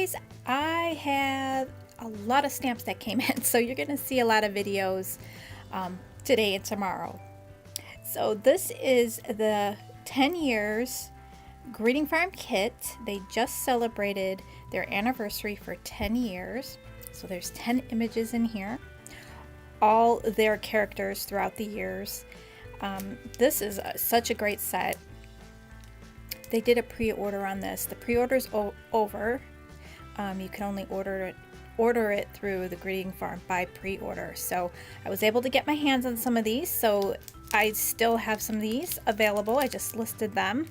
guys, I have a lot of stamps that came in, so you're gonna see a lot of videos today and tomorrow. So this is the 10 years Greeting Farm kit. They just celebrated their anniversary for 10 years. So there's 10 images in here, all their characters throughout the years. This is such a great set. They did a pre-order on this. The pre-order's over. You can only order it through the Greeting Farm by pre-order. So I was able to get my hands on some of these. So I still have some of these available. I just listed them.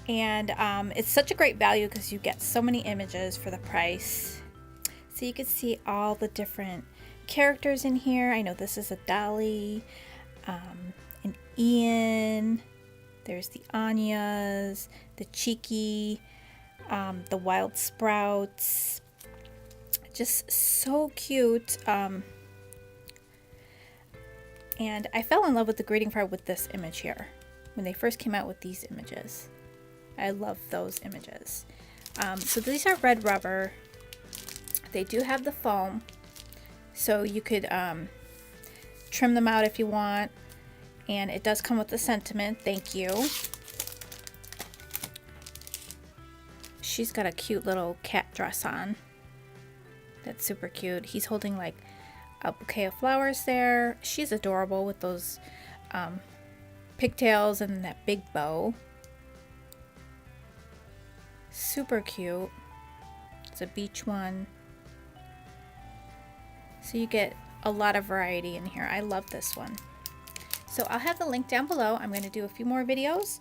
And it's such a great value because you get so many images for the price. So you can see all the different characters in here. I know this is a Dolly, an Ian. There's the Anyas, the Cheeky, the Wild Sprouts. Just so cute. And I fell in love with the Greeting Card with this image here when they first came out with these images. I love those images. So these are red rubber. They do have the foam, so you could trim them out if you want. And it does come with the sentiment, thank you. She's got a cute little cat dress on. That's super cute. He's holding like a bouquet of flowers there. She's adorable with those pigtails and that big bow. Super cute. It's a beach one. So you get a lot of variety in here. I love this one. So I'll have the link down below. I'm going to do a few more videos.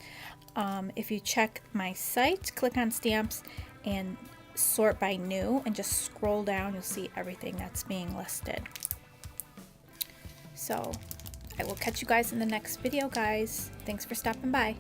If you check my site, click on stamps and sort by new and just scroll down, you'll see everything that's being listed. So I will catch you guys in the next video, guys. Thanks for stopping by.